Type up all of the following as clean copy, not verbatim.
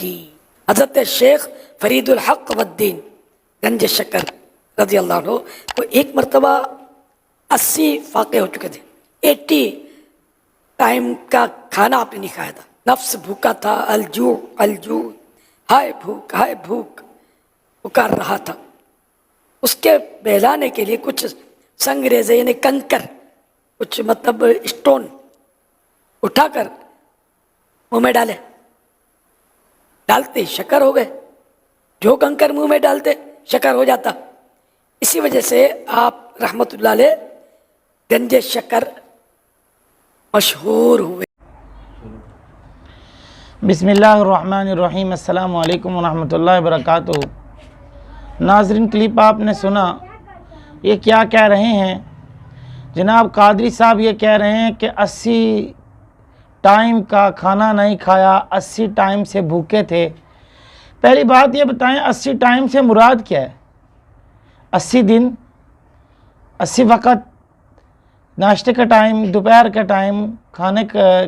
جی حضرت شیخ فرید الحق والدین گنج شکر رضی اللہ عنہ وہ ایک مرتبہ 80 فاقے ہو چکے تھے، 80 ٹائم کا کھانا آپ نے نہیں کھایا تھا، نفس بھوکا تھا، الجوع الجوع، ہائے بھوک پکار رہا تھا۔ اس کے بہلانے کے لیے کچھ سنگ ریزے یعنی کنکر، کچھ مطلب اسٹون اٹھا کر منہ میں ڈالتے شکر ہو گئے، جو کنکر منہ میں ڈالتے شکر ہو جاتا۔ اسی وجہ سے آپ رحمت اللہ علیہ گنج شکر مشہور ہوئے۔ بسم اللہ الرحمن الرحیم، السلام علیکم ورحمۃ اللہ وبرکاتہ۔ ناظرین، کلپ آپ نے سنا، یہ کیا کہہ رہے ہیں جناب قادری صاحب؟ یہ کہہ رہے ہیں کہ 80 ٹائم کا کھانا نہیں کھایا، 80 ٹائم سے بھوکے تھے۔ پہلی بات یہ بتائیں 80 ٹائم سے مراد کیا ہے؟ 80 دن، 80 وقت، ناشتے کا ٹائم، دوپہر کا ٹائم، کھانے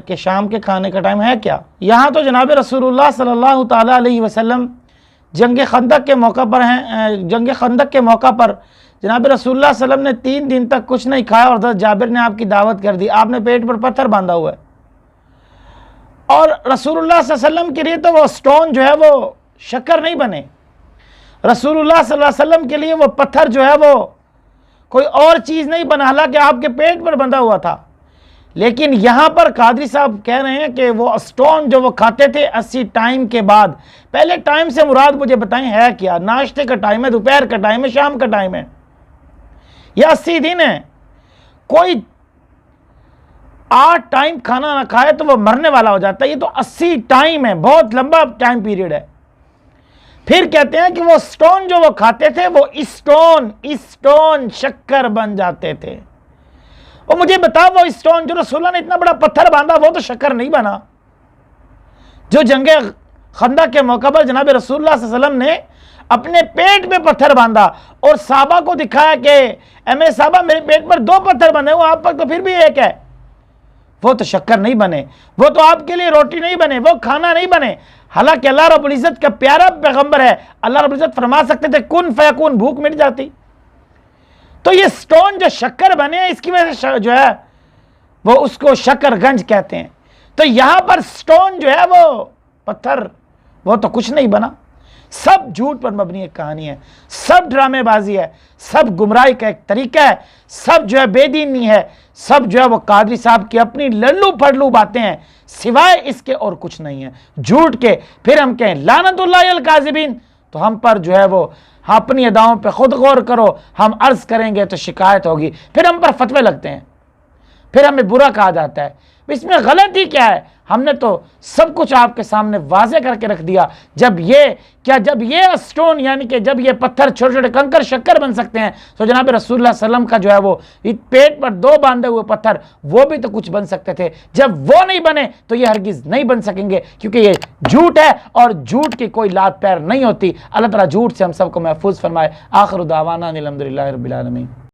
کے شام کے کھانے کا ٹائم ہے کیا؟ یہاں تو جناب رسول اللہ صلی اللہ تعالیٰ علیہ وسلم جنگ خندق کے موقع پر ہیں، جنگ خندق کے موقع پر جناب رسول اللہ صلی اللہ علیہ وسلم نے 3 دن تک کچھ نہیں کھایا، اور حضرت جابر نے آپ کی دعوت کر دی، آپ نے پیٹ پر پتھر باندھا ہوا ہے، اور رسول اللہ صلی اللہ علیہ وسلم کے لیے تو وہ سٹون جو ہے وہ شکر نہیں بنے، رسول اللہ صلی اللہ علیہ وسلم کے لیے وہ پتھر جو ہے وہ کوئی اور چیز نہیں بنا، حالانکہ آپ کے پیٹ پر بندھا ہوا تھا۔ لیکن یہاں پر قادری صاحب کہہ رہے ہیں کہ وہ سٹون جو وہ کھاتے تھے 80 ٹائم کے بعد، پہلے ٹائم سے مراد مجھے بتائیں ہے کیا؟ ناشتے کا ٹائم ہے، دوپہر کا ٹائم ہے، شام کا ٹائم ہے، یا 80 دن ہے؟ کوئی 8 ٹائم کھانا نہ کھائے تو وہ مرنے والا ہو جاتا ہے، یہ تو 80 ٹائم ہے، بہت لمبا ٹائم پیریڈ ہے۔ پھر کہتے ہیں کہ وہ سٹون جو وہ کھاتے تھے وہ اسٹون شکر بن جاتے تھے۔ اور مجھے بتاؤ وہ اسٹون جو رسول اللہ نے اتنا بڑا پتھر باندھا وہ تو شکر نہیں بنا؟ جو جنگ خندق کے موقع پر جناب رسول اللہ صلی اللہ علیہ وسلم نے اپنے پیٹ میں پتھر باندھا اور صحابہ کو دکھایا کہ اے میرے صحابہ میرے پیٹ پر 2 پتھر بندھے ہوئے، آپ پر تو پھر بھی ایک ہے، وہ تو شکر نہیں بنے، وہ تو آپ کے لیے روٹی نہیں بنے، وہ کھانا نہیں بنے۔ حالانکہ اللہ رب العزت کا پیارا پیغمبر ہے، اللہ رب العزت فرما سکتے تھے کن فیکون، بھوک مٹ جاتی۔ تو یہ سٹون جو شکر بنے اس کی وجہ سے جو ہے وہ اس کو شکر گنج کہتے ہیں۔ تو یہاں پر سٹون جو ہے وہ پتھر، وہ تو کچھ نہیں بنا، سب جھوٹ پر مبنی ایک کہانی ہے، سب ڈرامے بازی ہے، سب گمراہی کا ایک طریقہ ہے، سب جو ہے بے دینی ہے، سب جو ہے وہ قادری صاحب کی اپنی للو پڑلو باتیں ہیں، سوائے اس کے اور کچھ نہیں ہے، جھوٹ کے۔ پھر ہم کہیں لعنت اللہ علی الکاذبین، تو ہم پر جو ہے وہ اپنی اداؤں پہ خود غور کرو، ہم عرض کریں گے تو شکایت ہوگی، پھر ہم پر فتوے لگتے ہیں، پھر ہمیں برا کہا جاتا ہے۔ اس میں غلطی کیا ہے؟ ہم نے تو سب کچھ آپ کے سامنے واضح کر کے رکھ دیا۔ جب یہ سٹون یعنی کہ جب یہ پتھر چھوٹے چھوٹے کنکر شکر بن سکتے ہیں، تو جناب رسول اللہ صلی اللہ علیہ وسلم کا جو ہے وہ پیٹ پر 2 باندھے ہوئے پتھر وہ بھی تو کچھ بن سکتے تھے۔ جب وہ نہیں بنے تو یہ ہرگز نہیں بن سکیں گے، کیونکہ یہ جھوٹ ہے اور جھوٹ کی کوئی لات پیر نہیں ہوتی۔ اللہ تعالیٰ جھوٹ سے ہم سب کو محفوظ فرمائے۔ آخر دعوانا الحمدللہ رب العالمین۔